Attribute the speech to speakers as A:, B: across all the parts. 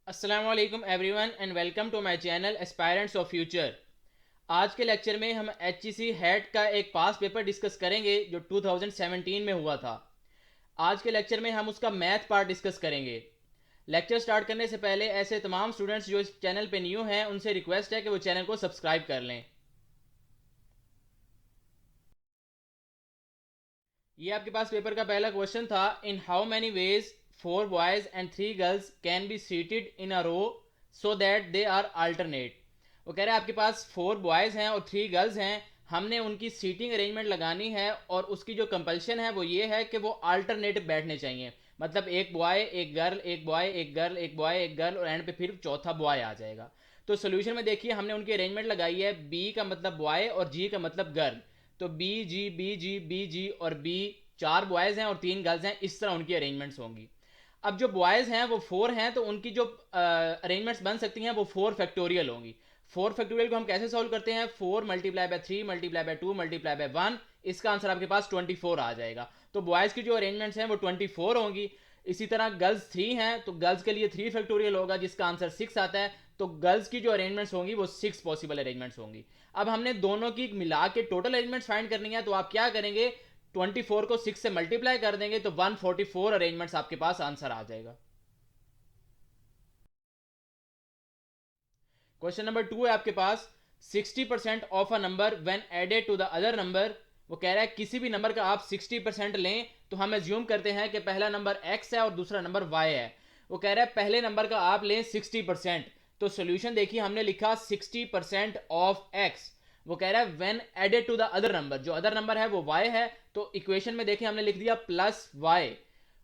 A: अस्सलाम वालेकुम everyone and welcome to my channel aspirants of future. आज के लेक्चर में हम HEC हैट का एक पास पेपर डिस्कस करेंगे जो 2017 में हुआ था। आज के लेक्चर में हम उसका मैथ पार्ट डिस्कस करेंगे। लेक्चर स्टार्ट करने से पहले ऐसे तमाम स्टूडेंट्स जो इस चैनल पे न्यू हैं उनसे रिक्वेस्ट है कि वो चैनल को सब्सक्राइब कर लें। ये आपके पास पेपर का पहला क्वेश्चन था। In how many ways 4 boys and 3 girls can be seated in a row so that they are alternate. वो कह रहे हैं आपके पास 4 बॉयज हैं और 3 गर्ल्स हैं, हमने उनकी सीटिंग अरेंजमेंट लगानी है और उसकी जो कंपल्शन है वो ये है कि वो अल्टरनेट बैठने चाहिए। मतलब एक बॉय एक गर्ल, एक बॉय एक गर्ल, एक बॉय एक गर्ल और एंड पे फिर चौथा बॉय आ जाएगा। तो सोल्यूशन में देखिए हमने उनकी अरेंजमेंट लगाई है, बी का मतलब बॉय और जी का मतलब गर्ल। तो बी जी और बी, 4 बॉयज हैं और 3 गर्ल्स हैं, इस तरह उनकी अरेंजमेंट्स होंगी। अब जो बॉयज हैं वो 4 हैं तो उनकी जो अरेंजमेंट्स बन सकती हैं वो 4 फैक्टोरियल होंगी। 4 फैक्टोरियल को हम कैसे सॉल्व करते हैं? 4 × 3 × 2 × 1, इसका आंसर आपके पास 24 आ जाएगा। तो बॉयज की जो अरेंजमेंट्स हैं वो 24 होंगी। इसी तरह गर्ल्स 3 हैं तो गर्ल्स के लिए 3 फैक्टोरियल होगा जिसका आंसर 6 आता है। तो गर्ल्स की जो अरेंजमेंट्स होंगी वो 6 पॉसिबल अरेंजमेंट्स होंगी। अब हमने दोनों की मिला के टोटल अरेंजमेंट्स फाइंड करनी है, तो आप क्या करेंगे? 24 को 6 से मल्टीप्लाई कर देंगे तो 144 अरेंजमेंट्स आपके पास आंसर आ जाएगा। क्वेश्चन नंबर 2 है आपके पास। 60% of a number when added to the other number. वो कह रहा है किसी भी नंबर का आप 60% लें तो हम एज्यूम करते हैं कि पहला नंबर x है और दूसरा नंबर y है। वो कह रहा है पहले नंबर का आप लें 60%। तो सोल्यूशन देखिए हमने लिखा 60% ऑफ x। वो कह रहा है when added to the other number, जो अदर नंबर है वो y है, तो इक्वेशन में देखिए हमने लिख दिया प्लस y।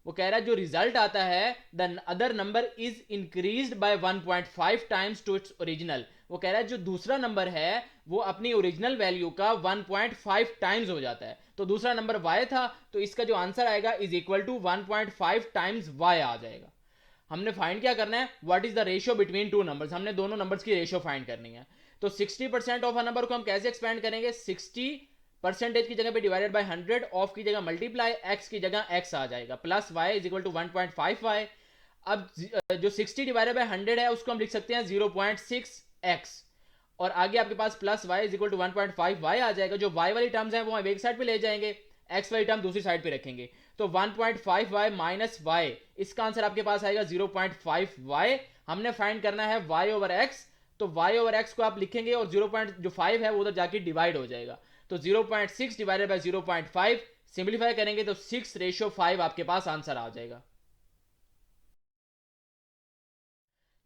A: वो कह रहा है जो रिजल्ट आता है the other number is increased by 1.5 times to its original. वो कह रहा है जो दूसरा नंबर है वो अपनी ओरिजिनल वैल्यू का 1.5 टाइम्स हो जाता है। तो दूसरा नंबर y था तो इसका जो आंसर आएगा is equal to 1.5 times y आ जाएगा। हमने फाइंड क्या करना है? What is the ratio between two numbers. हमने दोनों नंबर्स की रेशियो फाइंड करनी है। तो 60% ऑफ अ नंबर को हम कैसे एक्सपेंड करेंगे? 60 परसेंटेज की जगह पे डिवाइडेड बाय 100, ऑफ की जगह मल्टीप्लाई, एक्स की जगह एक्स आ जाएगा, plus Y is equal to 1.5 Y. अब जो 60 डिवाइडेड बाय 100 है उसको हम लिख सकते हैं 0.6 एक्स, और आगे आपके पास plus Y is equal to 1.5 Y आ जाएगा। जो वाई वाली टर्म्स है वो हम एक साइड पे ले जाएंगे, एक्स वाली टर्म दूसरी साइड पे रखेंगे। तो 1.5 वाई माइनस वाई, इसका आंसर आपके पास आएगा 0.5 वाई। हमने फाइंड करना है वाई ओवर एक्स, तो वाई ओवर एक्स को आप लिखेंगे और 0.5 है वो उधर जाके डिवाइड हो जाएगा। तो 0.6 डिवाइडेड बाय 0.5 सिंप्लीफाई करेंगे तो 6:5 आपके पास आंसर आ जाएगा।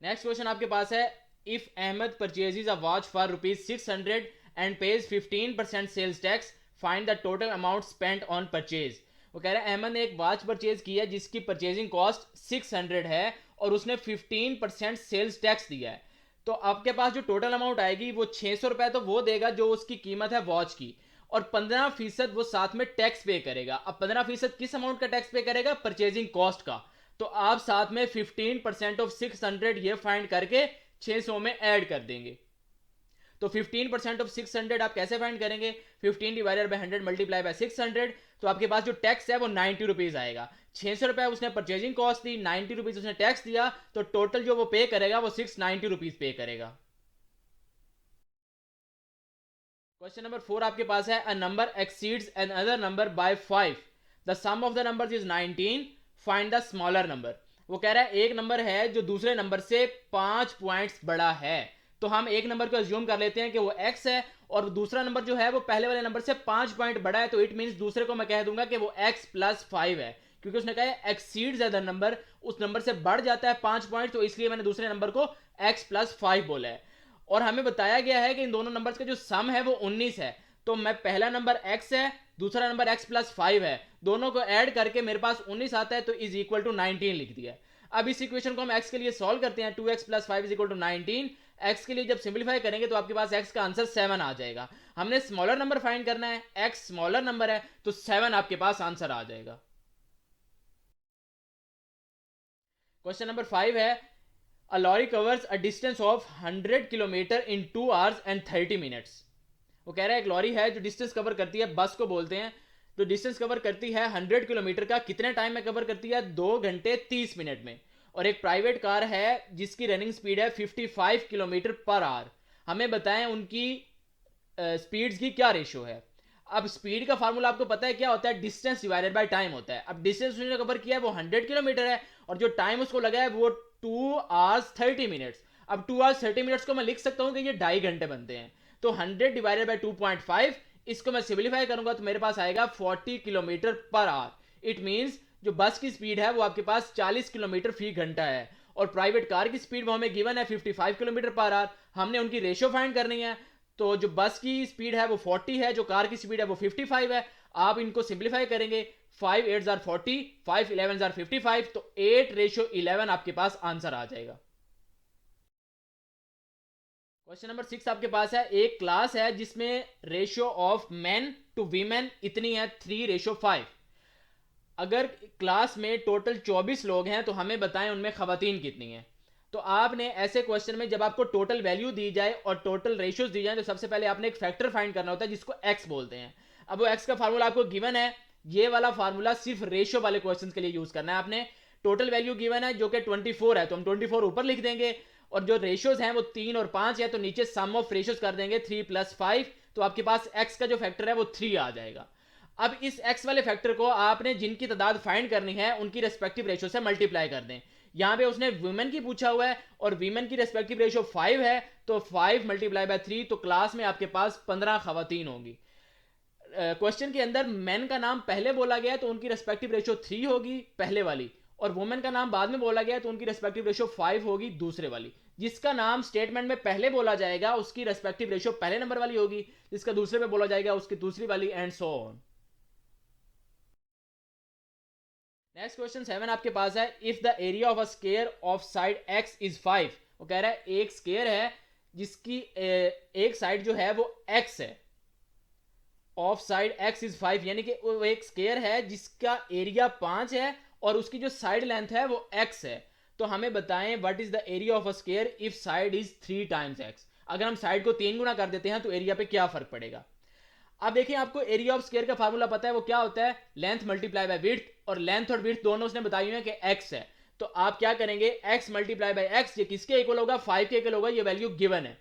A: नेक्स्ट क्वेश्चन आपके पास है। If Ahmad purchases a watch for ₹600 and pays 15% sales tax, find the total amount spent on purchase. वो कह रहा है अहमद ने एक वॉच परचेज की है जिसकी परचेजिंग कॉस्ट 600 है और उसने 15% सेल्स टैक्स दिया है। तो आपके पास जो टोटल अमाउंट आएगी वो 600 रुपए तो वो देगा जो उसकी कीमत है वॉच की, और 15% वो साथ में टैक्स पे करेगा। अब 15% किस अमाउंट का टैक्स पे करेगा? परचेजिंग कॉस्ट का। तो आप साथ में 15% ऑफ 600 ये फाइंड करके 600 में ऐड कर देंगे। तो 15% ऑफ 600 आप कैसे फाइंड करेंगे? 15 डिवाइडेड बाय 100 मल्टीप्लाई बाय 600। तो आपके पास जो टैक्स है वो 90 रुपीज आएगा। 600 रुपए उसने परचेजिंग कॉस्ट दी, 90 रुपीज उसने टैक्स दिया, तो टोटल जो वो पे करेगा वो 690 रुपीज पे करेगा। क्वेश्चन नंबर 4 आपके पास है। A number exceeds an other number by 5, the sum of the numbers is 19, find the smaller number. वो कह रहा है एक नंबर है जो दूसरे नंबर से 5 पॉइंट्स बड़ा है। तो हम एक नंबर को अज्यूम कर लेते हैं कि वो x है, और दूसरा नंबर जो है वो पहले वाले नंबर से 5 पॉइंट बड़ा है, तो इट मीन्स दूसरे को मैं कह दूंगा कि वो x प्लस 5 है, क्योंकि उसने कहा है एक्सीड्स अदर नंबर, उस नंबर से बढ़ जाता है 5 पॉइंट, तो इसलिए मैंने दूसरे नंबर को x प्लस 5 बोला है। और हमें बताया गया है कि इन दोनों नंबर्स का जो सम है वो 19 है। तो मैं पहला नंबर x है, दूसरा नंबर x प्लस 5 है, दोनों को ऐड करके मेरे पास 19 आता है, तो इज इक्वल टू 19 लिख दिया। अब इस इक्वेशन को हम x के लिए सॉल्व करते हैं। 2x plus 5 is equal to 19। x के लिए जब सिंप्लीफाई करेंगे तो आपके पास x का आंसर 7 आ जाएगा। हमने स्मॉलर नंबर फाइंड करना है, x स्मॉलर नंबर है, तो 7 आपके पास आंसर आ जाएगा। क्वेश्चन नंबर 5 है। A lorry covers a distance of 100 kilometre in 2 hours and 30 minutes. वो कह रहा है एक लॉरी है जो डिस्टेंस कवर करती है, बस को बोलते हैं, जो डिस्टेंस कवर करती है 100 किलोमीटर का, कितने टाइम में कवर करती है? 2 घंटे 30 मिनट में। और एक प्राइवेट कार है जिसकी रनिंग स्पीड है 55 किलोमीटर पर आवर। हमें बताएं उनकी स्पीड्स की क्या रेशियो है। अब स्पीड का फार्मूला आपको पता है क्या होता है, डिस्टेंस डिवाइडेड बाय टाइम होता है। अब डिस्टेंस उसने कवर किया है वो 100 किलोमीटर है और जो टाइम उसको लगा है वो 2 hours 30 minutes। अब 2 hours 30 minutes को मैं लिख सकता हूं कि ये 2.5 घंटे बनते हैं। तो 100 डिवाइडेड बाय 2.5, इसको मैं सिंपलीफाई करूंगा तो मेरे पास आएगा 40 kilometre per hour. It means जो बस की स्पीड है वो आपके पास 40 किलोमीटर फी घंटा है और प्राइवेट कार की स्पीड वो हमें गिवन है 55 किलोमीटर पर आवर। हमने उनकी रेशियो फाइंड करनी है। तो जो बस की स्पीड है वो 40 है, जो कार की स्पीड है वो 55 है। आप इनको सिंपलीफाई करेंगे, 5 8 आर 40, 5 11 आर 55, तो 8:11 आपके पास आंसर आ जाएगा। क्वेश्चन नंबर 6 आपके पास है, एक क्लास है जिसमें ratio of men to women इतनी है 3:5। अगर क्लास में टोटल 24 लोग हैं तो हमें बताएं उनमें खवातीन कितनी हैं। तो आपने ऐसे क्वेश्चन में जब आपको टोटल वैल्यू दी जाए और टोटल रेशियोज दी जाए तो सबसे पहले आपने एक फैक्टर फाइंड करना होता है जिसको एक्स बोलते हैं। अब वो एक्स का फार्मूला आपको गिवन है, ये वाला फार्मूला सिर्फ रेशियो वाले क्वेश्चन के लिए यूज करना है आपने। टोटल वैल्यू गिवन है जो कि 24 है तो हम 24 ऊपर लिख देंगे और जो रेशियोज हैं वो 3 और 5 है तो नीचे सम ऑफ रेशियोज कर देंगे 3 + 5, तो आपके पास एक्स का जो फैक्टर है वो 3 आ जाएगा। अब इस एक्स वाले फैक्टर को आपने जिनकी तादाद फाइंड करनी है उनकी रेस्पेक्टिव रेशियो से मल्टीप्लाई कर दें। यहां पे उसने वुमेन की पूछा हुआ है और वीमेन की रेस्पेक्टिव रेशियो 5 है, तो 5 × 3, तो क्लास में आपके पास 15 खवातीन होंगी। क्वेश्चन के अंदर मैन का नाम पहले बोला गया तो उनकी रेस्पेक्टिव रेशियो 3 होगी पहले वाली, और वुमेन का नाम बाद में बोला गया तो उनकी रेस्पेक्टिव रेशियो 5 होगी दूसरे वाली। जिसका नाम स्टेटमेंट में पहले बोला जाएगा उसकी रेस्पेक्टिव रेशियो पहले नंबर वाली होगी, जिसका दूसरे में बोला जाएगा उसकी दूसरी वाली, and so on. Next question 7 आपके पास है, if the area of a square of side x is 5। वो कह रहा है एक स्क्वायर है जिसकी एक साइड जो है वो x है, ऑफ साइड x इज 5, यानी कि वो एक स्क्वायर है जिसका एरिया 5 है और उसकी जो साइड लेंथ है वो x है। तो हमें बताएं what is the area of a square if side is 3 times x। अगर हम साइड को 3 गुना कर देते हैं तो एरिया पे क्या फर्क पड़ेगा। अब देखिए आपको एरिया ऑफ स्क्वायर का फार्मूला पता है, वो क्या होता है, लेंथ मल्टीप्लाई बाय विड्थ, और लेंथ और विड्थ दोनों उसने बताई हुई है कि x है। तो आप क्या करेंगे, x मल्टीप्लाई बाय x, ये किसके इक्वल होगा, 5 के इक्वल होगा, ये वैल्यू गिवन है।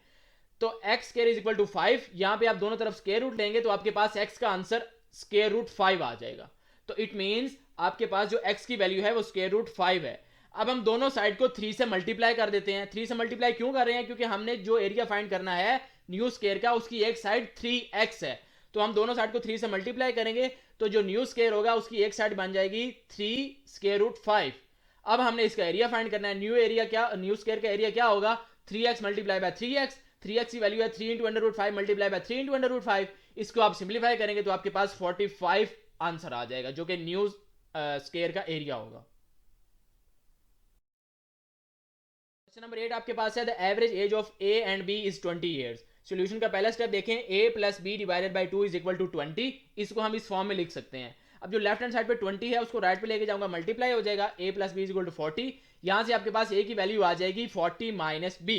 A: तो x square is equal to 5, यहां पे आप दोनों तरफ स्क्वायर रूट लेंगे तो आपके पास x का आंसर स्क्वायर रूट 5 आ जाएगा। तो इट मींस आपके पास जो x की वैल्यू है वो स्क्वायर रूट 5 है। अब हम दोनों साइड को 3 से मल्टीप्लाई कर देते हैं। 3 से मल्टीप्लाई क्यों कर रहे हैं, क्योंकि हमने जो एरिया फाइंड करना है न्यू स्क्वायर का उसकी एक साइड 3x है, तो हम दोनों साइड को 3 से मल्टीप्लाई करेंगे तो जो न्यू स्क्वायर होगा उसकी एक साइड बन जाएगी 3 स्क्वायर रूट 5। अब हमने इसका एरिया फाइंड करना है, न्यू एरिया क्या, न्यू स्क्वायर का एरिया क्या होगा, 3x multiply by 3x, 3x की वैल्यू है 3 × √5 मल्टीप्लाई बाय 3 × √5। इसको आप सिंप्लीफाई करेंगे तो आपके पास 45 आंसर आ जाएगा जो कि न्यू स्क्वायर का एरिया होगा। क्वेश्चन नंबर 8 आपके पास है, the average age of a and b is 20 years. Solution का पहला स्टेप देखें, a + b divided by 2 is equal to 20। इसको हम इस फॉर्म में लिख सकते हैं। अब जो लेफ्ट हैंड साइड पे 20 है उसको राइट पे लेके जाऊंगा, मल्टीप्लाई हो जाएगा, a + b is equal to 40। यहां से आपके पास a की वैल्यू आ जाएगी 40 - b।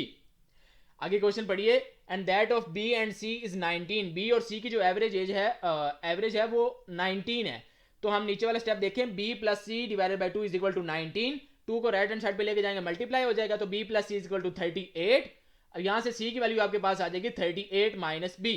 A: आगे क्वेश्चन पढ़िए, and that of b and c is 19। b और c की जो एवरेज एज है वो 19 है। तो हम नीचे वाला स्टेप देखें, b + c divided by 2 is equal to 19। 2 को राइट हैंड साइड पे लेके जाएंगे, मल्टीप्लाई हो जाएगा, तो b + c is equal to 38। अब यहां से c की वैल्यू आपके पास आ जाएगी 38 - b।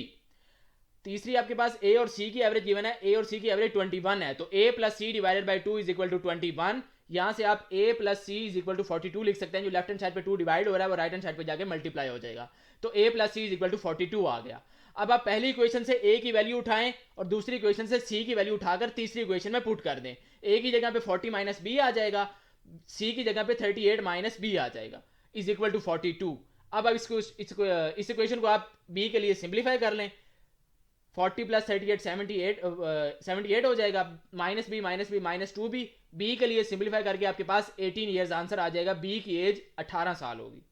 A: तीसरी आपके पास a और c की एवरेज गिवन है, a और c की एवरेज 21 है, तो a + c divided by 2 is equal to 21। यहां से आप a + c is equal to 42 लिख सकते हैं। जो लेफ्ट हैंड साइड पे 2 डिवाइड हो रहा है वो राइट हैंड साइड पे जाके मल्टीप्लाई हो जाएगा, तो a + c is equal to 42 आ गया। अब आप पहली इक्वेशन से a की वैल्यू उठाएं और दूसरी इक्वेशन से c की वैल्यू उठाकर तीसरी इक्वेशन में पुट कर दें। a की जगह पे 40 - b आ जाएगा, c की जगह पे 38 - b आ जाएगा, इज इक्वल टू 42। अब इस इक्वेशन को आप b के लिए सिंप्लीफाई कर लें, 40 + 38 78 हो जाएगा, -b - 2b। b के लिए सिंप्लीफाई करके आपके पास 18 ईयर्स आंसर आ जाएगा, b की एज 18 साल होगी।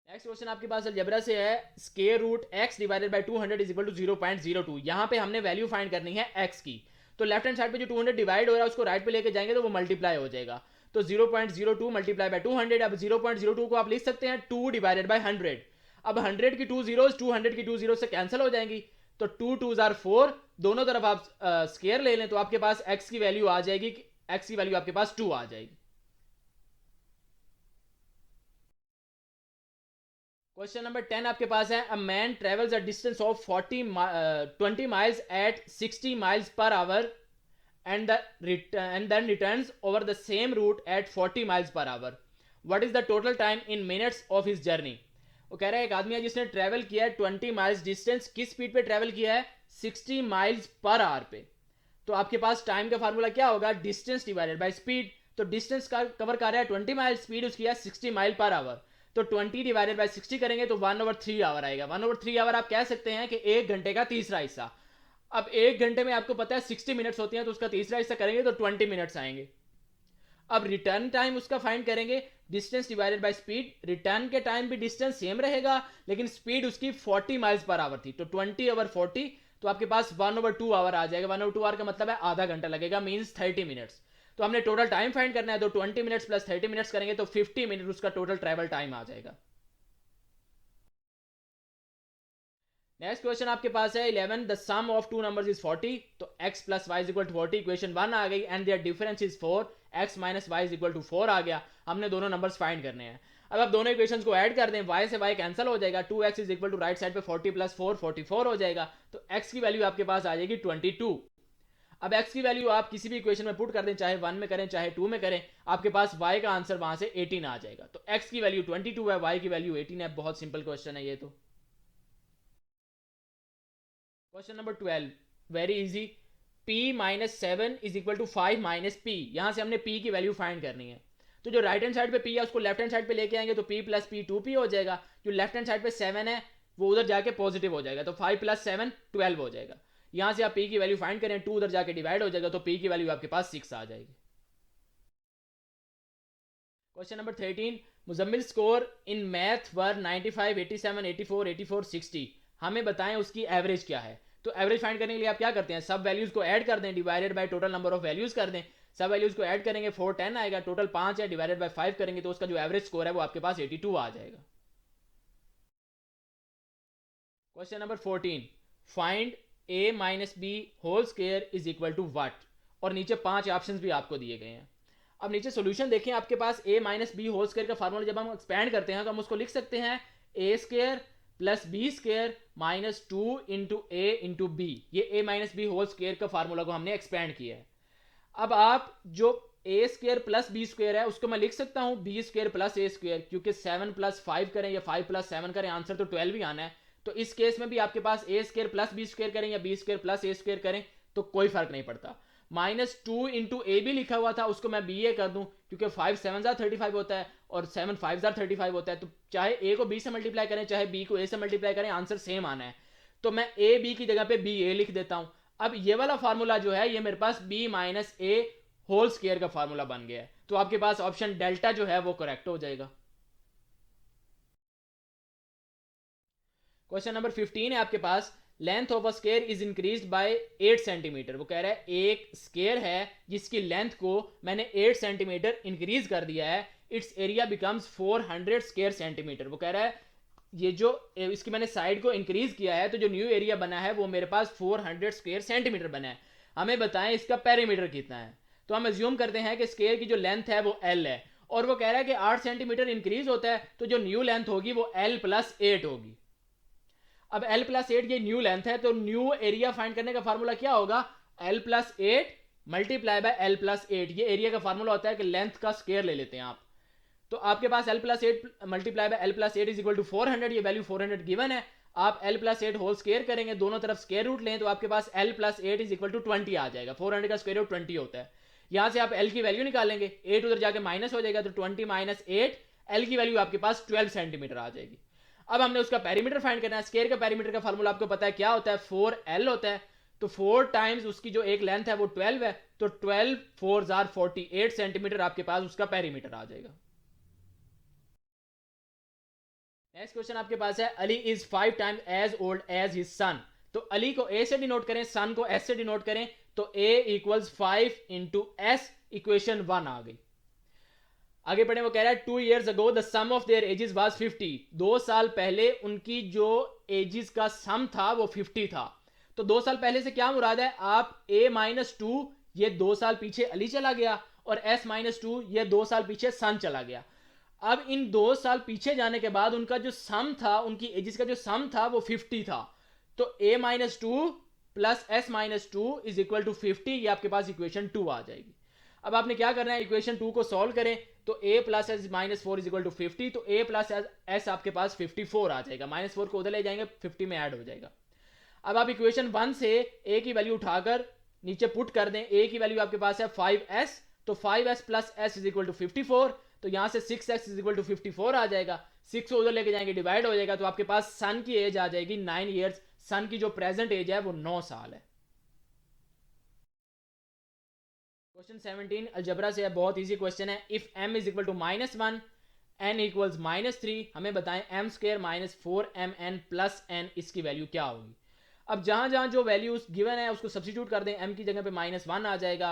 A: नेक्स्ट क्वेश्चन आपके पास अलजेब्रा से है, square root x divided by 200 is equal to 0.02। यहां पे हमने वैल्यू फाइंड करनी है x की। तो लेफ्ट हैंड साइड पे जो 200 डिवाइड हो रहा है उसको राइट पे लेके जाएंगे तो वो मल्टीप्लाई हो जाएगा, तो 0.02 मल्टीप्लाई बाय 200। अब 0.02 को आप लिख सकते हैं 2 डिवाइडेड बाय 100। अब 100 की 2 जीरोस 200 की 2 जीरो से कैंसिल हो जाएंगी, तो 2 2s are 4, दोनों तरफ आप स्क्वायर ले लें तो आपके पास x की वैल्यू आ जाएगी x की वैल्यू आपके पास 2 आ जाएगी। क्वेश्चन नंबर 10 आपके पास है, a man travels a distance of 20 miles at 60 miles per hour and then returns over the same route at 40 miles per hour. What is the total time in minutes of his journey? वो कह रहा है एक आदमी है जिसने travel किया है 20 माइल्स डिस्टेंस, किस स्पीड पे ट्रेवल किया है? 60 माइल्स पर आवर पे। तो आपके पास टाइम का फार्मूला क्या होगा? Distance divided by speed. तो डिस्टेंस का कवर कर रहा है 20 माइल, स्पीड उसकी है 60 माइल पर आवर, तो 20 डिवाइडेड बाय 60 करेंगे तो 1/3 आवर आएगा। 1/3 आवर आप कह सकते हैं कि 1 घंटे का तीसरा हिस्सा। अब 1 घंटे में आपको पता है 60 मिनट्स होती हैं, तो उसका तीसरा हिस्सा करेंगे तो 20 मिनट्स आएंगे। अब रिटर्न टाइम उसका फाइंड करेंगे, distance divided by speed. Return के टाइम भी डिस्टेंस सेम रहेगा, लेकिन स्पीड उसकी 40 माइल्स पर आवर थी, तो 20/40, तो आपके पास 1/2 आवर आ जाएगा। 1/2 आवर का मतलब है आधा घंटा लगेगा, मींस 30 मिनट्स। तो हमने टोटल टाइम फाइंड करना है, तो 20 मिनट्स प्लस 30 मिनट्स करेंगे तो 50 मिनट उसका टोटल ट्रेवल टाइम आ जाएगा। नेक्स्ट क्वेश्चन आपके पास है 11, the sum of two numbers is 40, तो x plus Y is equal to 40, equation 1 आ गई, and their difference is 4, x minus Y is equal to 4 आ गया। हमने दोनों नंबर्स फाइंड करने हैं। अब आप दोनों इक्वेशंस को ऐड कर दें, y से y कैंसिल हो जाएगा, 2x is equal to right side पे 40 प्लस 4 44 हो जाएगा, तो x की वैल्यू आपके पास आ जाएगी 22। अब x की वैल्यू आप किसी भी इक्वेशन में पुट कर दें, चाहे 1 में करें चाहे 2 में करें, आपके पास y का आंसर वहां से 18 आ जाएगा। तो x की वैल्यू 22 है, y की वैल्यू 18 है। बहुत सिंपल क्वेश्चन है ये तो। Question number 12, very easy. p minus 7 is equal to 5 minus p. यहां से हमने p की वैल्यू फाइंड करनी है, तो जो राइट हैंड साइड पे p है उसको लेफ्ट हैंड साइड पे लेके आएंगे, तो p प्लस p 2p हो जाएगा। जो लेफ्ट हैंड साइड पे 7 है वो उधर जाके पॉजिटिव हो जाएगा, तो 5 प्लस 7 12 हो जाएगा। यहां से आप p की वैल्यू फाइंड करें, 2 उधर जाके डिवाइड हो जाएगा, तो p की वैल्यू आपके पास 6 आ जाएगी। Question number 13, Muzammil score in math वर 95, 87, 84, 84, 60। हमें बताएं उसकी एवरेज क्या है। तो एवरेज फाइंड करने के लिए आप क्या करते हैं, सब वैल्यूज को ऐड कर दें, divided by total number of values कर दें। सब वैल्यूज को ऐड करेंगे 4 10 आएगा, टोटल 5 है, डिवाइडेड बाय 5 करेंगे तो उसका जो एवरेज स्कोर है वो आपके पास 82 आ जाएगा। Question number 14, find a minus b whole square is equal to what, और नीचे 5 ऑप्शन भी आपको दिए गए हैं। अब नीचे सोल्यूशन देखें, आपके पास a minus b whole square का फार्मूला जब हम एक्सपैंड करते हैं तो हम उसको लिख सकते हैं a square plus b square minus 2 into a into b. ये a minus b whole square का फार्मूला को हमने एक्सपैंड किया है। अब आप जो a square plus b square है उसको मैं लिख सकता हूं b square plus a square, क्योंकि 7 प्लस 5 करें या 5 प्लस 7 करें आंसर तो 12 ही आना है। तो इस केस में भी आपके पास ए स्क्वायर प्लस बी स्क्वायर करें या B square plus a square करें तो कोई फर्क नहीं पड़ता। -2 इंटू ए भी लिखा हुआ था, उसको मैं बी ए कर दूं, क्योंकि 5 7 35 होता है और 7 5 35 होता है, तो चाहे ए को बी से मल्टीप्लाई करें चाहे बी को ए से मल्टीप्लाई करें आंसर सेम आना है। तो मैं ए बी की जगह पे बी ए लिख देता हूं। अब ये वाला फार्मूला जो है ये मेरे पास बी माइनस ए होल स्क्वायर का फार्मूला बन गया है, तो आपके पास ऑप्शन डेल्टा जो है वो करेक्ट हो जाएगा। क्वेश्चन नंबर 15 है आपके पास, length of a square is increased by 8 centimetre. वो कह रहा है एक स्क्वायर है जिसकी लेंथ को मैंने 8 सेंटीमीटर इंक्रीज कर दिया है, it's area becomes 400 square centimetre. वो कह रहा है ये जो इसकी मैंने साइड को इंक्रीज किया है तो जो न्यू एरिया बना है वो मेरे पास 400 स्क्वायर सेंटीमीटर बना है। हमें बताएं इसका पेरीमीटर कितना है। तो हम एज्यूम करते हैं कि स्क्वायर की जो लेंथ है वो एल है, और वो कह रहा है कि 8 सेंटीमीटर इंक्रीज होता है तो जो न्यू लेंथ होगी वो एल प्लस 8 होगी। अब एल प्लस 8 ये न्यू लेंथ है, तो न्यू एरिया फाइंड करने का फार्मूला क्या होगा, L plus 8 multiply by L plus 8। ये एरिया का फार्मूला होता है कि लेंथ का स्क्वायर ले लेते हैं आप। तो आपके पास L plus 8 multiply by L plus 8 is equal to 400, ये वैल्यू 400 गिवन है। आप एल प्लस 8 होल स्क्वायर करेंगे, दोनों तरफ स्क्वायर रूट लें, तो आपके पास L plus 8 is equal to 20 आ जाएगा। 400 का स्क्वायर रूट 20 होता है। यहां से आप एल की वैल्यू निकालेंगे, 8 उधर जाके माइनस हो जाएगा, तो 20 माइनस 8, एल की वैल्यू आपके पास 12 सेंटीमीटर आ जाएगी। अब हमने उसका पेरीमीटर फाइंड करना है। स्क्वायर का पेरीमीटर का फार्मूला आपको पता है क्या होता है, 4l होता है, तो 4 टाइम्स उसकी जो एक लेंथ है वो 12 है, तो 12 4 48 सेंटीमीटर आपके पास उसका पेरीमीटर आ जाएगा। नेक्स्ट क्वेश्चन आपके पास है, Ali is 5 times as old as his son. तो अली को ए से डिनोट करें, सन को एस से डिनोट करें, तो a equals 5 into S, equation 1 आ गई। आगे पढ़े, वो कह रहा है 2 years ago the sum of their ages was 50। 2 साल पहले उनकी जो एजेस का सम था वो 50 था। तो 2 साल पहले से क्या मुराद है, आप a माइनस 2 ये 2 साल पीछे अली चला गया, और s-2 ये 2 साल पीछे सन चला गया। अब इन 2 साल पीछे जाने के बाद उनका जो सम था, उनकी एजेस का जो सम था वो 50 था। तो a-2 plus s-2 is equal to 50, ये आपके पास इक्वेशन 2 आ जाएगी। अब आपने क्या करना है, इक्वेशन 2 को सॉल्व करें तो a plus s minus 4 is equal to 50, तो a प्लस एस आपके पास 54 आ जाएगा, -4 को उधर ले जाएंगे 50 में ऐड हो जाएगा। अब आप इक्वेशन 1 से a की वैल्यू उठाकर नीचे पुट कर दें, a की वैल्यू आपके पास है 5s, तो 5s plus s is equal to 54, तो यहां से 6x इज इक्वल टू 54 आ जाएगा, 6 को उधर लेके जाएंगे डिवाइड हो जाएगा, तो आपके पास सन की एज आ जाएगी 9 ईयर्स। सन की जो प्रेजेंट एज है वो 9 साल है। क्वेश्चन 17 अलजबरा से है, बहुत इजी क्वेश्चन है। If m is equal to -1 n equals -3, हमें बताएं m square minus 4mn plus n इसकी वैल्यू क्या होगी। अब जहां जहां जो वैल्यूज गिवन है उसको सब्स्टिट्यूट कर दें, m की जगह पे -1 आ जाएगा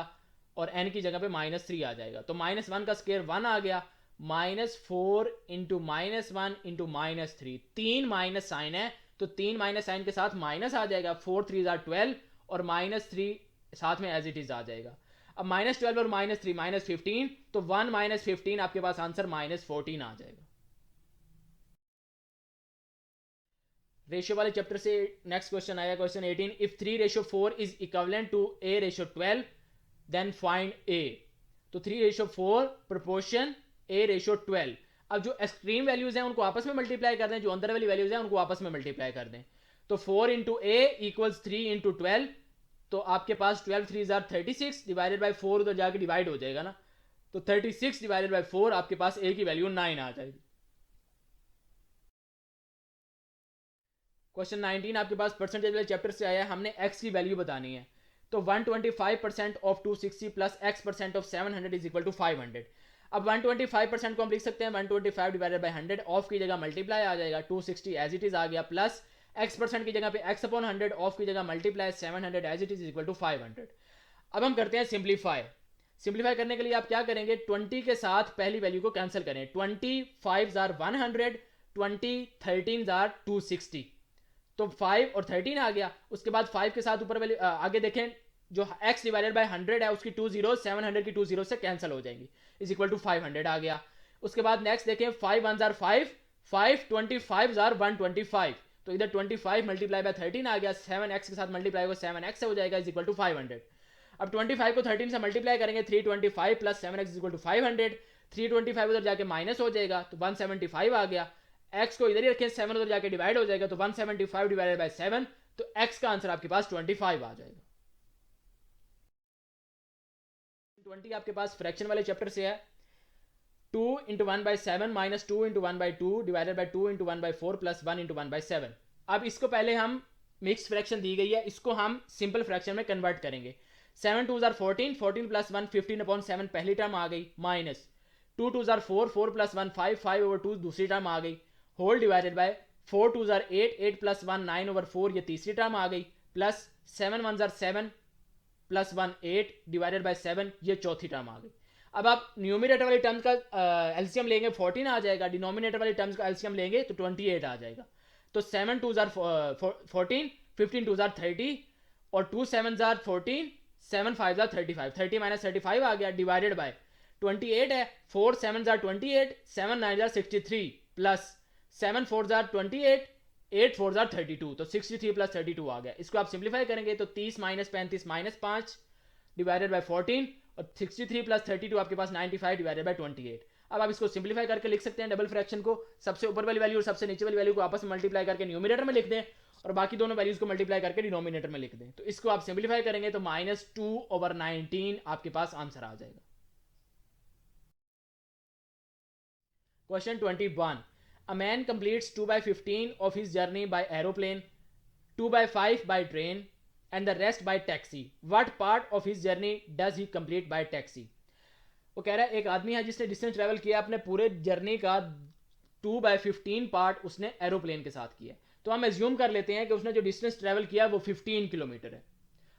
A: और n की जगह पे -3 आ जाएगा, तो -1 का स्क्वायर 1 आ गया, -4 इंटू -1 इंटू -3, 3 माइनस साइन है तो 3 माइनस साइन के साथ माइनस आ जाएगा, 4 3 12 और -3 साथ में एज इट इज आ जाएगा। अब -12 और -3 -15, तो 1 -15 आपके पास आंसर -14 आ जाएगा। रेशियो वाले चैप्टर से नेक्स्ट क्वेश्चन आया, question 18, if 3:4 is equivalent to a:12 then find a। तो 3:4 प्रोपोर्शन a:12। अब जो एक्सट्रीम वैल्यूज हैं उनको आपस में मल्टीप्लाई कर दें, जो अंदर वाली वैल्यूज हैं उनको आपस में मल्टीप्लाई कर दें, तो 4 इंटू a इक्वल्स 3 इंटू 12, तो आपके पास 12 3 36 डिवाइडेड बाई 4 उधर जाके डिवाइड हो जाएगा ना, तो 36 डिवाइडेड बाई 4 आपके पास a की वैल्यू 9 आ जाएगी। क्वेश्चन 19 आपके पास परसेंटेज वाले चैप्टर से आया है, हमने x की वैल्यू बतानी है। तो 125% of 260 plus x% of 700 is equal to 500। अब 125% को हम लिख सकते हैं 125 डिवाइडेड बाई 100, ऑफ की जगह मल्टीप्लाई आ जाएगा, 260 एज इट इज आ गया, प्लस x% की जगह पे x अपॉन 100, ऑफ की जगह multiply 700 as it is equal to 500। अब हम करते हैं सिंप्लीफाई। सिंप्लीफाई करने के लिए आप क्या करेंगे, 20 के साथ पहली वैल्यू को कैंसिल करें, 20 5 100, 20 13 260, तो 5 और 13 आ गया। उसके बाद 5 के साथ ऊपर वाली आगे देखें, जो x डिवाइडेड बाय 100 है उसकी 2 जीरो 700 की 2 जीरो से कैंसिल हो जाएंगी, इज इक्वल टू 500 आ गया। उसके बाद नेक्स्ट देखें, 5 1 5 5 25 125, तो इधर 25 मल्टीप्लाई बाय 13 आ गया, 7x के साथ मल्टीप्लाई होगा 7x हो जाएगा, इज इक्वल टू 500। अब 25 को 13 से मल्टीप्लाई करेंगे, 325 plus 7x is equal to 500, 325 उधर जाके माइनस हो जाएगा, तो 175 आ गया। x को इधर ही रखें, 7 उधर जाके डिवाइड हो जाएगा, तो 175 डिवाइडेड बाय 7, तो x का आंसर आपके पास 25 आ जाएगा। 20 आपके पास फ्रैक्शन वाले चैप्टर से है, 2 into 1/7 minus 2 into 1/2 divided by 2 into 1/4 plus 1 into 1/7। अब इसको पहले हम मिक्स फ्रैक्शन दी गई है, इसको हम सिंपल फ्रैक्शन में कन्वर्ट करेंगे। 7 2 14, 14 प्लस 1 15/7 पहली टर्म आ गई, माइनस 2 2 4, 4 प्लस 1 5, 5/2 दूसरी टर्म आ गई, होल डिवाइडेड बाय 4 2 8, 8 प्लस 1 9/4 ये तीसरी टर्म आ गई, प्लस 7 1 7 प्लस 1 8 डिवाइडेड बाय 7 ये चौथी टर्म आ गई। अब आप न्यूमरेटर वाली टर्म्स का एलसीएम लेंगे 14 आ जाएगा, डिनोमिनेटर वाली टर्म्स का एलसीएम लेंगे तो 28 आ जाएगा। तो 7 2 14, 15 2 30 और 2 7 14, 7 5 35, 30 माइनस 35 आ गया, डिवाइडेड बाय 28 है, 4 7 28, 7 9 63 प्लस 7 4 28, 8 4 32, तो 63 प्लस 32 आ गया। इसको आप सिंप्लीफाई करेंगे तो 30 माइनस 35 माइनस 5 डिवाइडेड बाय 14 और 63 प्लस 32 आपके पास 95 डिवाइडेड बाय 28। अब आप इसको सिंप्लीफाई करके लिख सकते हैं, डबल फ्रैक्शन को सबसे ऊपर वाली वैल्यू और सबसे नीचे वाली वैल्यू को आपस में मल्टीप्लाई करके न्यूमरेटर में लिख दें और बाकी दोनों वैल्यूज को मल्टीप्लाई करके डिनोमिनेटर में लिख दें। तो इसको आप सिंप्लीफाई करेंगे तो -2/19 आपके पास आंसर आ जाएगा। Question 21, a man completes 2/15 of his journey by aeroplane, 2/5 by train and the rest by taxi. What part of his journey does he complete by taxi? वो कह रहा है एक आदमी है जिसने डिस्टेंस ट्रेवल किया, अपने पूरे जर्नी का 2/15 पार्ट उसने एरोप्लेन के साथ किया। तो हम एज्यूम कर लेते हैं कि उसने जो डिस्टेंस ट्रेवल किया वो 15 किलोमीटर है।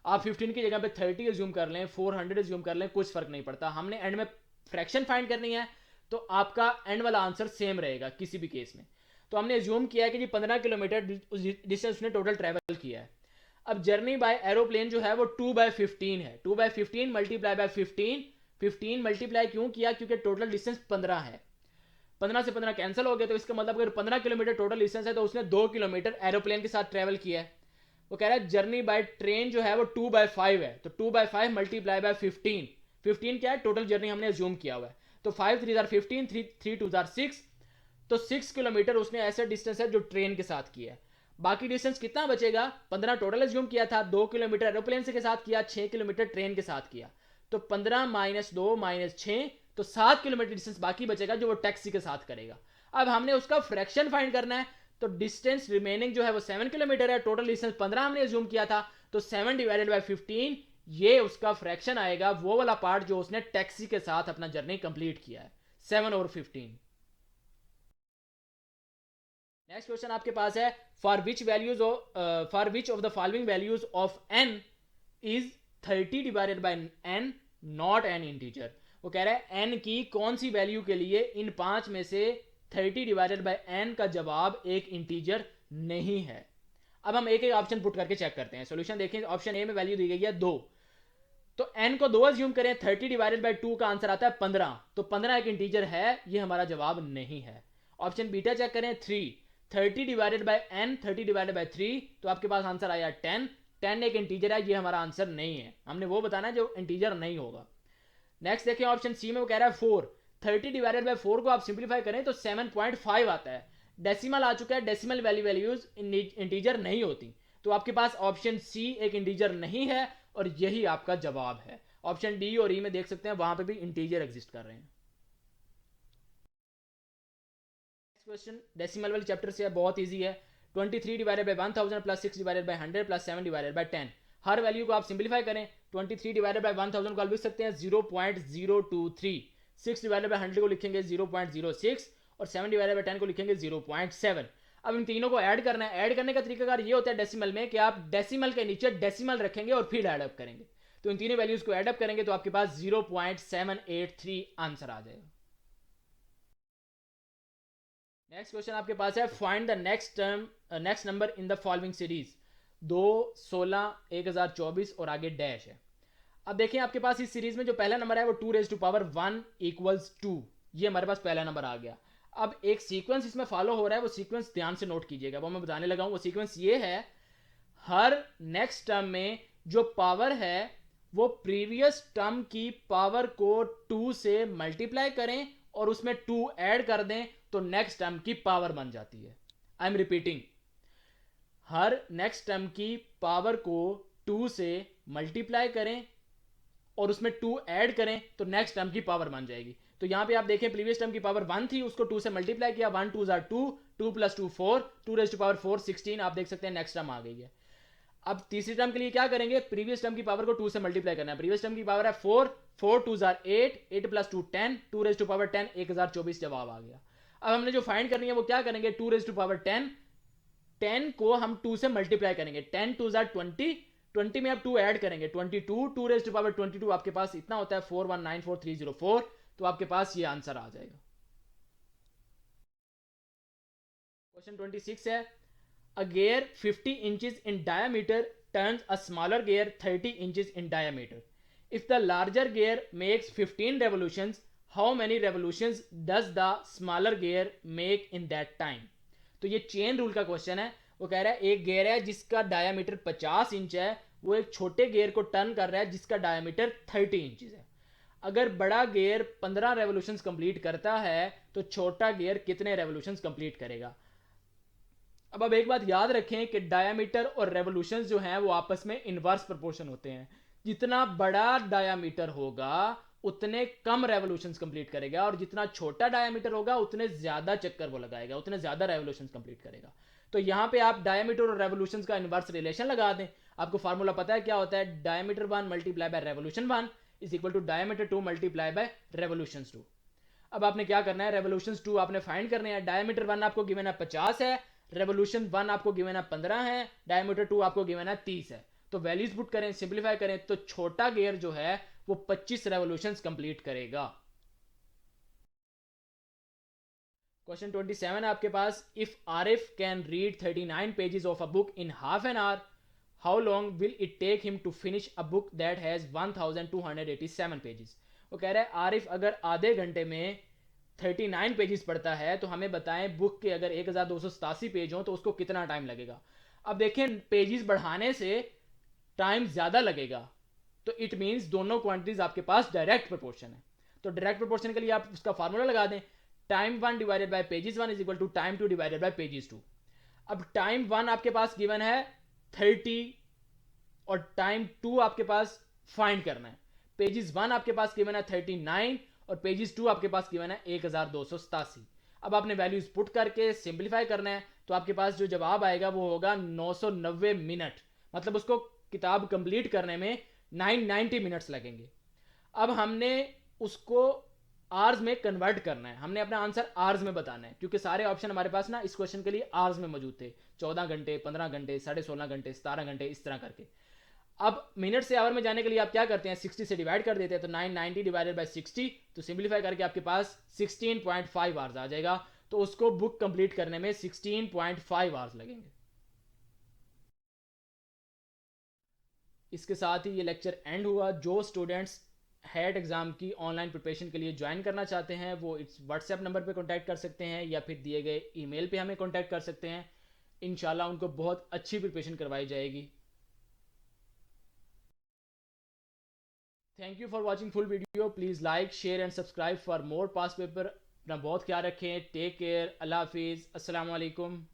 A: आप 15 की जगह पे 30 एज्यूम कर लें, 400 एज्यूम कर लें, कुछ फर्क नहीं पड़ता। हमने एंड में फ्रैक्शन फाइंड करनी है तो आपका एंड वाला आंसर सेम रहेगा किसी भी केस में। तो हमने एज्यूम किया है कि जी 15 किलोमीटर डिस्टेंस उसने टोटल ट्रेवल किया है। अब जर्नी बाय एरोप्लेन जो है वो 2/15 है, 2/15 मल्टीप्लाई बाय 15, 15 मल्टीप्लाई क्यों किया, क्योंकि टोटल डिस्टेंस 15 है, 15 से 15 कैंसिल हो गया, तो इसका मतलब अगर 15 किलोमीटर टोटल डिस्टेंस है तो उसने 2 किलोमीटर एरोप्लेन के साथ ट्रेवल किया है। वो कह रहा है जर्नी बाय ट्रेन जो है वो 2/5 है, तो 2/5 मल्टीप्लाई बाय 15, 15 क्या है टोटल जर्नी हमने अज्यूम किया हुआ है, तो 5 3 15, 3 2 6, तो 6 किलोमीटर उसने ऐसा डिस्टेंस है जो ट्रेन के साथ किया है। बाकी डिस्टेंस कितना बचेगा, 15 टोटल एज्यूम किया था, 2 किलोमीटर एरोप्लेन से के साथ किया, 6 किलोमीटर ट्रेन के साथ किया, तो 15 -2 -6, तो 7 किलोमीटर डिस्टेंस बाकी बचेगा जो वो टैक्सी के साथ करेगा। अब हमने उसका फ्रैक्शन फाइंड करना है, तो डिस्टेंस रिमेनिंग जो है वो 7 किलोमीटर है, टोटल डिस्टेंस 15 हमने एज्यूम किया था, तो 7 डिवाइडेड बाय 15 ये उसका फ्रैक्शन आएगा, वो वाला पार्ट जो उसने टैक्सी के साथ अपना जर्नी कंप्लीट किया है, 7/15। नेक्स्ट क्वेश्चन आपके पास है, for which values for which of the following values of n is 30 divided by n not an integer. वो कह रहा है n की कौन सी वैल्यू के लिए इन 5 में से 30 डिवाइडेड बाय n का जवाब एक इंटीजर नहीं है। अब हम एक एक ऑप्शन पुट करके चेक करते हैं। सॉल्यूशन देखें, ऑप्शन ए में वैल्यू दी गई है 2, तो n को 2 अज्यूम करें, 30 डिवाइडेड बाय 2 का आंसर आता है 15, तो 15 एक इंटीजर है, ये हमारा जवाब नहीं है। ऑप्शन बीटा चेक करें 3, 30 divided by n, 30 divided by 3, तो आपके पास आंसर आया 10, 10 एक इंटीजर है, ये हमारा आंसर नहीं है, हमने वो बताना है जो इंटीजर नहीं होगा। नेक्स्ट देखें ऑप्शन सी में, वो कह रहा है 4, 30 डिवाइडेड बाय 4 को आप सिंप्लीफाई करें तो 7.5 आता है, डेसिमल आ चुका है, डेसिमल वैल्यूज इंटीजर नहीं होती, तो आपके पास ऑप्शन सी एक इंटीजर नहीं है और यही आपका जवाब है। ऑप्शन डी और ई में देख सकते हैं वहां पे भी इंटीजर एग्जिस्ट कर रहे हैं। क्वेश्चन डेसिमल वाले चैप्टर से है, बहुत इजी है। 23 divided by 1000 plus 6 divided by 100 plus 7 divided by 10, her value को आप सिंप्लीफाई करें, 23 डिवाइडेड बाय 1000 को आप लिख सकते हैं 0.023, 6 डिवाइडेड बाय 100 को लिखेंगे 0.06 और 7 डिवाइडेड बाय 10 को लिखेंगे 0.7। अब इन तीनों को ऐड करना है, ऐड करने का तरीकाकार ये होता है डेसिमल में कि आप डेसिमल के नीचे डेसिमल रखेंगे और फिर ऐड अप करेंगे, तो इन तीनों वैल्यूज को ऐड अप करेंगे तो आपके पास 0.783 आंसर आ जाएगा। नेक्स्ट क्वेश्चन आपके पास है, find the next number in the following series, 2, 16, 1024 और आगे डैश है। अब देखें आपके पास इस सीरीज में जो पहला नंबर है वो 2⁻1 = 2, ये हमारे पास पहला नंबर आ गया। अब एक सीक्वेंस इसमें फॉलो हो रहा है, वो सीक्वेंस ध्यान से नोट कीजिएगा, वो मैं बताने लगा हूं। वो सीक्वेंस ये है, हर नेक्स्ट टर्म में जो पावर है वो प्रीवियस टर्म की पावर को 2 से मल्टीप्लाई करें और उसमें 2 ऐड कर दें तो नेक्स्ट टर्म की पावर बन जाती है। I am repeating, her next term की पावर को 2 से मल्टीप्लाई करें और उसमें 2 ऐड करें तो नेक्स्ट टर्म की पावर बन जाएगी। तो यहां पे आप देखें प्रीवियस टर्म की पावर 1 थी, उसको 2 से मल्टीप्लाई किया, 1 2 2, 2 + 2 4, 2⁴ 16, आप देख सकते हैं नेक्स्ट टर्म आ गई है। अब तीसरी टर्म के लिए क्या करेंगे, प्रीवियस टर्म की पावर को 2 से मल्टीप्लाई करना है। प्रीवियस टर्म की पावर है 4, 4 2 8, 8 + 2 10, 2⁻10 1024 जवाब आ गया। अब हमने जो फाइंड करनी है वो क्या करेंगे, 2⁻10, 10 को हम 2 से मल्टीप्लाई करेंगे, 10 2 20, 20 में आप 2 ऐड करेंगे, 22, 2⁻22 आपके पास इतना होता है 4194304, तो आपके पास ये आंसर आ जाएगा। क्वेश्चन 26 है, a gear 50 inches in diameter turns a smaller gear 30 inches in diameter. If the larger gear makes 15 revolutions, how many revolutions does the smaller gear make in that time? तो ये chain rule का question है। वो कह रहा है एक gear है जिसका डायमीटर 50 इंच है, वो एक छोटे गेयर को टर्न कर रहा है जिसका डायमीटर 30 इंचेस है। अगर बड़ा गेयर 15 रेवोल्यूशंस कंप्लीट करता है तो छोटा गेयर कितने रेवोल्यूशंस कंप्लीट करेगा। अब एक बात याद रखें कि डायामीटर और रेवोल्यूशंस जो हैं वो आपस में इनवर्स प्रोपोर्शन होते हैं। जितना बड़ा डायामीटर होगा उतने कम रेवोल्यूशंस कंप्लीट करेगा और जितना छोटा डायामीटर होगा उतने ज्यादा चक्कर वो लगाएगा, उतने ज्यादा रेवोल्यूशंस कंप्लीट करेगा। तो यहां पे आप डायामीटर और रेवोल्यूशंस का इनवर्स रिलेशन लगा दें। आपको फार्मूला पता है क्या होता है, diameter 1 multiply by revolution 1 is equal to diameter 2 multiply by revolutions 2। अब आपने क्या करना है, रेवोल्यूशंस 2 आपने फाइंड करने हैं। डायमीटर 1 आपको गिवन है 50 है, रेवोल्यूशन 1 आपको गिवन है 15 है, डायमीटर 2 आपको गिवन है 30 है। तो वैल्यूज पुट करें, सिंप्लीफाई करें तो छोटा गियर जो है वो 25 रेवोल्यूशंस कंप्लीट करेगा। क्वेश्चन 27 है आपके पास, if Arif can read 39 pages of a book in half an hour, how long will it take him to finish a book that has 1287 pages. वो कह रहा है आरिफ अगर आधे घंटे में 39 पेजेस पढ़ता है तो हमें बताएं बुक के अगर 1287 पेज हो तो उसको कितना टाइम लगेगा। अब देखें पेजेस बढ़ाने से टाइम ज़्यादा लगेगा, तो इट मीन्स दोनों क्वांटिटीज आपके पास डायरेक्ट प्रोपोर्शन है। तो डायरेक्ट प्रोपोर्शन के लिए आप उसका फार्मूला लगा दें, time one divided by pages one is equal to time two divided by pages two. अब टाइम वन आपके पास गिवन है 30 और टाइम टू आपके पास फाइंड करना है। पेजेस वन आपके पास गिवन है 39 और पेजेस टू आपके पास गिवन है 1287। अब आपने वैल्यूज पुट करके सिंप्लीफाई करना है, तो आपके पास जो जवाब आएगा वो होगा 990 मिनट। मतलब उसको किताब कंप्लीट करने में 990 मिनट्स लगेंगे। अब हमने उसको आर्स में कन्वर्ट करना है, हमने अपना आंसर आर्स में बताना है, क्योंकि सारे ऑप्शन हमारे पास ना इस क्वेश्चन के लिए आर्स में मौजूद थे। 14 घंटे, 15 घंटे, 16.5 घंटे, 17 घंटे, इस तरह करके। अब मिनट से आवर में जाने के लिए आप क्या करते हैं, 60 से डिवाइड कर देते हैं, तो 990 डिवाइडेड बाय 60, तो सिंप्लीफाई करके आपके पास 16.5 आवर्स आ जाएगा। तो उसको बुक कंप्लीट करने में 16.5 आवर्स लगेंगे। इसके साथ ही ये लेक्चर एंड हुआ। जो स्टूडेंट्स हैट एग्ज़ाम की ऑनलाइन प्रिपरेशन के लिए ज्वाइन करना चाहते हैं वो इस व्हाट्सएप नंबर पे कांटेक्ट कर सकते हैं या फिर दिए गए ईमेल पे हमें कांटेक्ट कर सकते हैं। इंशाल्लाह उनको बहुत अच्छी प्रिपरेशन करवाई जाएगी। Thank you for watching full video. Please like, share and subscribe for more pass paper. अपना बहुत ख्याल रखें। Take care. अल्लाह हाफिज़। अस्सलाम वालेकुम।